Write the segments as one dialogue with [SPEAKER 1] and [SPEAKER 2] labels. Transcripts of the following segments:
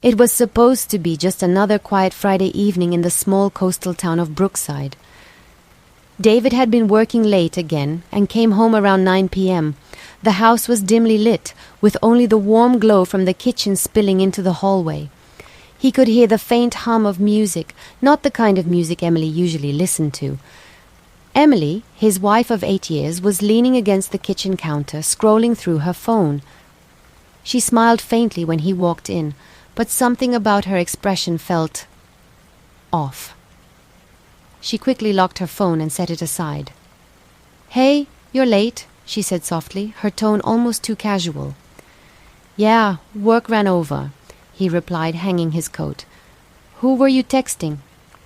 [SPEAKER 1] It was supposed to be just another quiet Friday evening in the small coastal town of Brookside. David had been working late again and came home around 9 p.m. The house was dimly lit, with only the warm glow from the kitchen spilling into the hallway. He could hear the faint hum of music, not the kind of music Emily usually listened to. Emily, his wife of 8 years, was leaning against the kitchen counter, scrolling through her phone. She smiled faintly when he walked in, but something about her expression felt off. She quickly locked her phone and set it aside. "Hey, you're late," she said softly, her tone almost too casual. "Yeah, work ran over," he replied, hanging his coat. "Who were you texting?"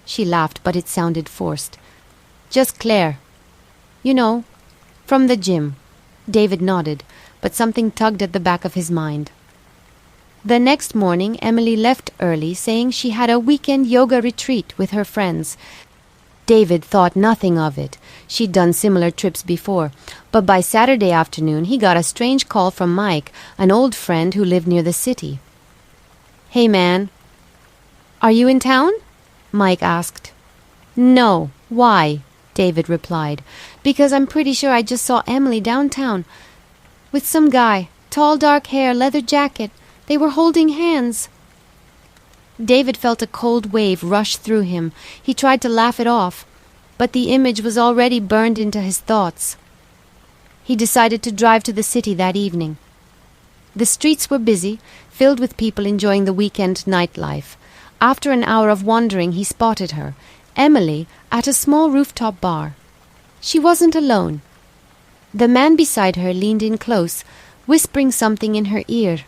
[SPEAKER 1] She laughed, but it sounded forced. "Just Claire. You know, from the gym." David nodded, but something tugged at the back of his mind. The next morning, Emily left early, saying she had a weekend yoga retreat with her friends. David thought nothing of it. She'd done similar trips before. But by Saturday afternoon, he got a strange call from Mike, an old friend who lived near the city. "Hey, man. Are you in town?" Mike asked. "No. Why?" David replied. "Because I'm pretty sure I just saw Emily downtown with some guy. Tall, dark hair, leather jacket. They were holding hands." David felt a cold wave rush through him. He tried to laugh it off, but the image was already burned into his thoughts. He decided to drive to the city that evening. The streets were busy, filled with people enjoying the weekend nightlife. After an hour of wandering, he spotted her, Emily, at a small rooftop bar. She wasn't alone. The man beside her leaned in close, whispering something in her ear.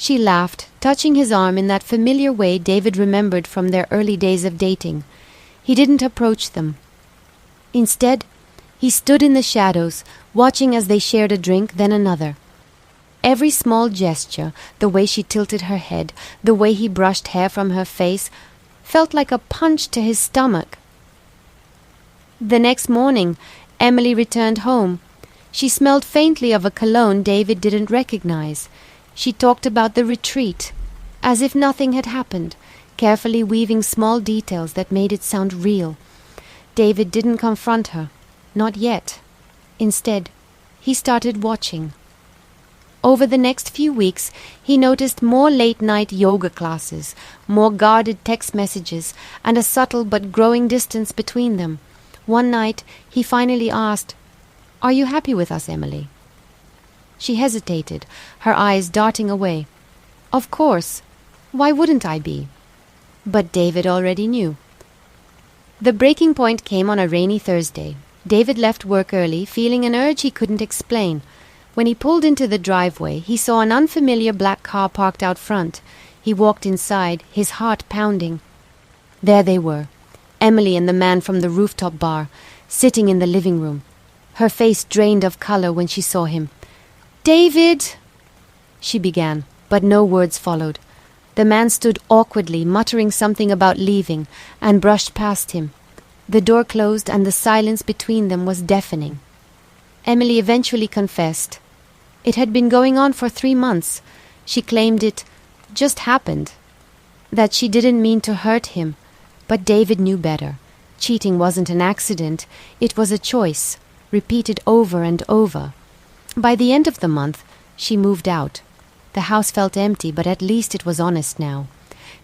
[SPEAKER 1] She laughed, touching his arm in that familiar way David remembered from their early days of dating. He didn't approach them. Instead, he stood in the shadows, watching as they shared a drink, then another. Every small gesture, the way she tilted her head, the way he brushed hair from her face, felt like a punch to his stomach. The next morning, Emily returned home. She smelled faintly of a cologne David didn't recognize. She talked about the retreat, as if nothing had happened, carefully weaving small details that made it sound real. David didn't confront her, not yet. Instead, he started watching. Over the next few weeks, he noticed more late-night yoga classes, more guarded text messages, and a subtle but growing distance between them. One night, he finally asked, "Are you happy with us, Emily?" She hesitated, her eyes darting away. "Of course. Why wouldn't I be?" But David already knew. The breaking point came on a rainy Thursday. David left work early, feeling an urge he couldn't explain. When he pulled into the driveway, he saw an unfamiliar black car parked out front. He walked inside, his heart pounding. There they were, Emily and the man from the rooftop bar, sitting in the living room. Her face drained of color when she saw him. "David!" she began, but no words followed. The man stood awkwardly, muttering something about leaving, and brushed past him. The door closed, and the silence between them was deafening. Emily eventually confessed. It had been going on for 3 months. She claimed it just happened, that she didn't mean to hurt him, but David knew better. Cheating wasn't an accident, it was a choice, repeated over and over. By the end of the month, she moved out. The house felt empty, but at least it was honest now.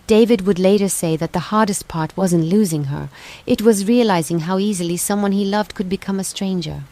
[SPEAKER 1] David would later say that the hardest part wasn't losing her. It was realizing how easily someone he loved could become a stranger.